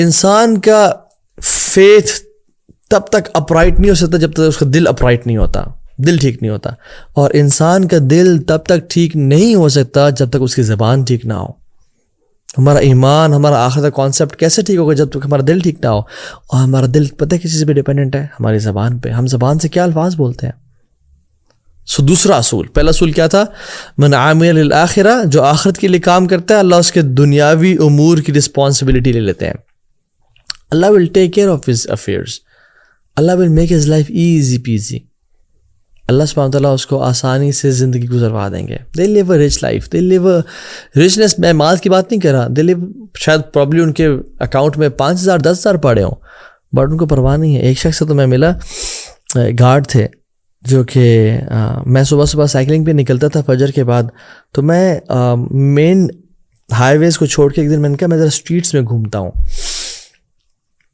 انسان کا فیتھ تب تک اپرائٹ نہیں ہو سکتا جب تک اس کا دل اپرائٹ نہیں ہوتا، دل ٹھیک نہیں ہوتا، اور انسان کا دل تب تک ٹھیک نہیں ہو سکتا جب تک اس کی زبان ٹھیک نہ ہو. ہمارا ایمان، ہمارا آخرت کا کانسیپٹ کیسے ٹھیک ہوگا جب تک ہمارا دل ٹھیک نہ ہو؟ اور ہمارا دل پتہ ہے کس چیز پہ ڈیپینڈنٹ ہے؟ ہماری زبان پہ. ہم زبان سے کیا الفاظ بولتے ہیں. دوسرا اصول، پہلا اصول کیا تھا؟ من عامل للآخرہ، جو آخرت کے لیے کام کرتا ہے اللہ اس کے دنیاوی امور کی رسپانسبلٹی لے لیتے ہیں. اللہ will take care of his affairs, اللہ will make his life easy peasy. اللہ سبحانہ وتعالیٰ اس کو آسانی سے زندگی گزروا دیں گے. They live a rich life, they live a richness. میں مال کی بات نہیں کر رہا، دے لیو شاید پرابلی ان کے اکاؤنٹ میں 5,000 10,000 پڑے ہوں، بٹ ان کو پرواہ نہیں ہے. ایک شخص سے تو میں ملا، گارڈ تھے، جو کہ میں صبح سائیکلنگ پہ نکلتا تھا فجر کے بعد، تو میں مین ہائی ویز کو چھوڑ کے ایک دن میں نے کہا میں ذرا اسٹریٹس میں گھومتا ہوں،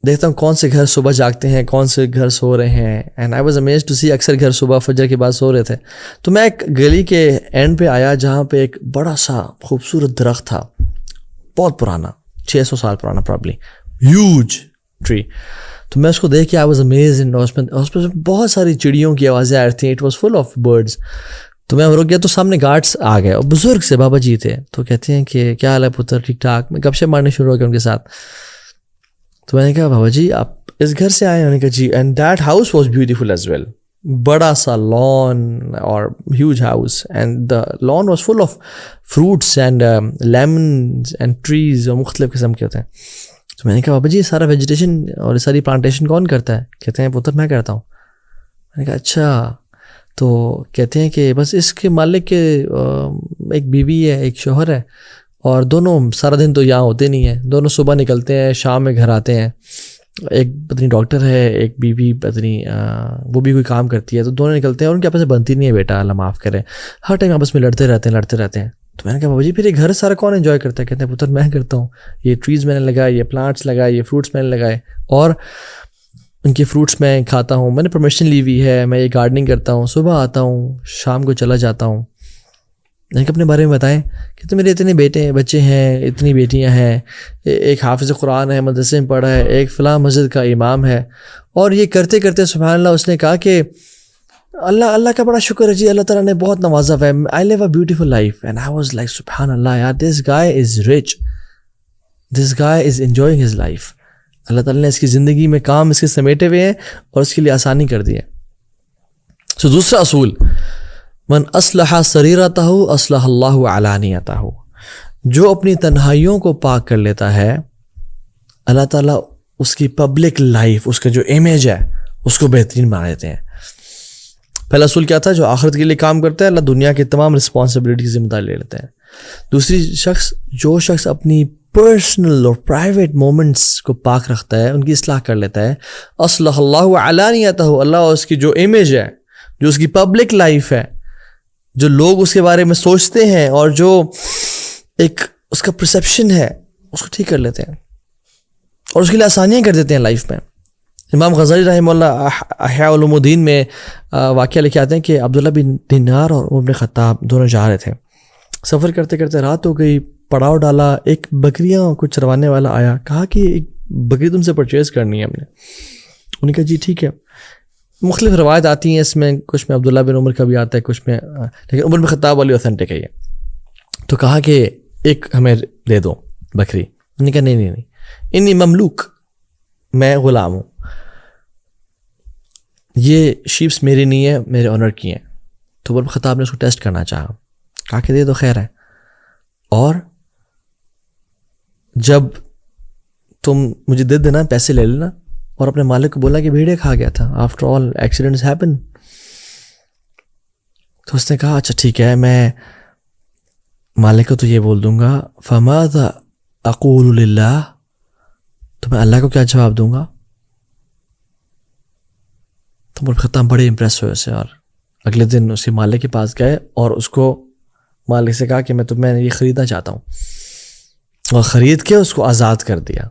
دیکھتا ہوں کون سے گھر صبح جاگتے ہیں، کون سے گھر سو رہے ہیں. And I was amazed to see اکثر گھر صبح فجر کے بعد سو رہے تھے. تو میں ایک گلی کے اینڈ پہ آیا جہاں پہ ایک بڑا سا خوبصورت درخت تھا، بہت پرانا، 600 سال پرانا پرابلی، ہیوج ٹری. تو میں اس کو دیکھ کے آئی واز امیزڈ. اس پہ بہت ساری چڑیوں کی آوازیں آ رہی تھیں، it was full of birds. تو میں رک گیا تو سامنے گارڈس آ گئے اور بزرگ سے بابا جی تھے. تو کہتے ہیں کہ کیا حال ہے پتر، ٹھیک ٹھاک. میں گپ شپ مارنے شروع ہو گیا ان کے ساتھ. تو میں نے کہا بابا جی آپ اس گھر سے آئے ہیں؟ انہوں نے کہا جی. And that house was beautiful as well, بڑا سا لان اور huge house, and the lawn was full of fruits and lemons and trees, اور مختلف قسم کے ہوتے ہیں. تو میں نے کہا بابا جی یہ سارا ویجیٹیشن اور یہ ساری پلانٹیشن کون کرتا ہے؟ کہتے ہیں پتر میں کرتا ہوں. میں نے کہا اچھا. تو کہتے ہیں کہ بس اس کے مالک کے ایک بیوی ہے، ایک شوہر ہے، اور دونوں سارا دن تو یہاں ہوتے نہیں ہیں، دونوں صبح نکلتے ہیں شام میں گھر آتے ہیں. ایک پتنی ڈاکٹر ہے، ایک بیوی پتنی وہ بھی کوئی کام کرتی ہے، تو دونوں نکلتے ہیں اور ان کے آپس سے بنتی نہیں ہے. بیٹا اللہ معاف کرے، ہر ٹائم آپس میں لڑتے رہتے ہیں. تو میں نے کہا بابا جی پھر یہ گھر سارا کون انجوائے کرتا ہے؟ کہتے ہیں پتر میں کرتا ہوں. یہ ٹریز میں نے لگائے، یہ پلانٹس لگائے، یہ فروٹس میں نے لگائے، اور ان کے فروٹس میں کھاتا ہوں. میں نے پرمیشن لی ہوئی ہے، میں یہ گارڈننگ کرتا ہوں، صبح آتا ہوں شام کو چلا جاتا ہوں. میں نے اپنے بارے میں بتائیں کہ تو میرے اتنے بچے ہیں، اتنی بیٹیاں ہیں، ایک حافظ قرآن ہے، مدرسے میں پڑھا ہے، ایک فلاں مسجد کا امام ہے. اور یہ کرتے کرتے سبحان اللہ اس نے کہا کہ اللہ کا بڑا شکر ہے جی، اللہ تعالیٰ نے بہت نوازا ہے، I live a beautiful life. And I was like سبحان اللہ یار، this guy is rich, this guy is enjoying his life. اللہ تعالیٰ نے اس کی زندگی میں کام اس کے سمیٹے ہوئے ہیں اور اس کے لیے آسانی کر دی ہے. سو دوسرا اصول، من اصلح سریرتہ اصلح اللہ علانیتہ، جو اپنی تنہائیوں کو پاک کر لیتا ہے اللہ تعالیٰ اس کی پبلک لائف، اس کا جو امیج ہے اس کو بہترین بنا دیتے ہیں. پہلا اصول کیا تھا؟ جو آخرت کے لیے کام کرتا ہے اللہ دنیا کی تمام رسپانسبلٹی کی ذمہ داری لے لیتے ہیں. دوسری جو شخص اپنی پرسنل اور پرائیویٹ مومنٹس کو پاک رکھتا ہے، ان کی اصلاح کر لیتا ہے، اصلح اللہ علانیتہ، اللہ اس کی جو امیج ہے، جو اس کی پبلک لائف ہے، جو لوگ اس کے بارے میں سوچتے ہیں اور جو ایک اس کا پرسیپشن ہے، اس کو ٹھیک کر لیتے ہیں اور اس کے لیے آسانیاں کر دیتے ہیں لائف میں. امام غزالی رحمہ اللہ احیاء علوم الدین میں واقعہ لکھے آتے ہیں کہ عبداللہ بن دینار اور عمر بن خطاب دونوں جا رہے تھے. سفر کرتے کرتے رات ہو گئی، پڑاؤ ڈالا، ایک بکریاں کچھ چروانے والا آیا، کہا کہ ایک بکری تم سے پرچیز کرنی ہے ہم نے. انہوں نے کہا جی ٹھیک ہے. مختلف روایت آتی ہیں اس میں، کچھ میں عبداللہ بن عمر کا بھی آتا ہے، کچھ میں، لیکن عمر بن خطاب والی اوتھینٹک ہے یہ. تو کہا کہ ایک ہمیں دے دو بکری. انہوں نے کہا نہیں، انی مملوک، میں غلام ہوں، یہ شیپس میری نہیں ہے، میرے آنر کی ہیں. تو عمر بن خطاب نے اس کو ٹیسٹ کرنا چاہا، کہا کہ دے دو خیر ہے. اور جب تم مجھے دے دینا، پیسے لے لینا، اور اپنے مالک کو بولا کہ بھیڑے کھا گیا تھا، آفٹر آل ایکسیڈنٹس ہیپن. تو اس نے کہا اچھا ٹھیک ہے، میں مالک کو تو یہ بول دوں گا، فماذا اقول للہ، تو میں اللہ کو کیا جواب دوں گا؟ تو عمر خطاب بڑے امپریس ہوئے اسے، اور اگلے دن اس کے مالک کے پاس گئے اور اس کو مالک سے کہا کہ میں یہ خریدنا چاہتا ہوں، اور خرید کے اس کو آزاد کر دیا.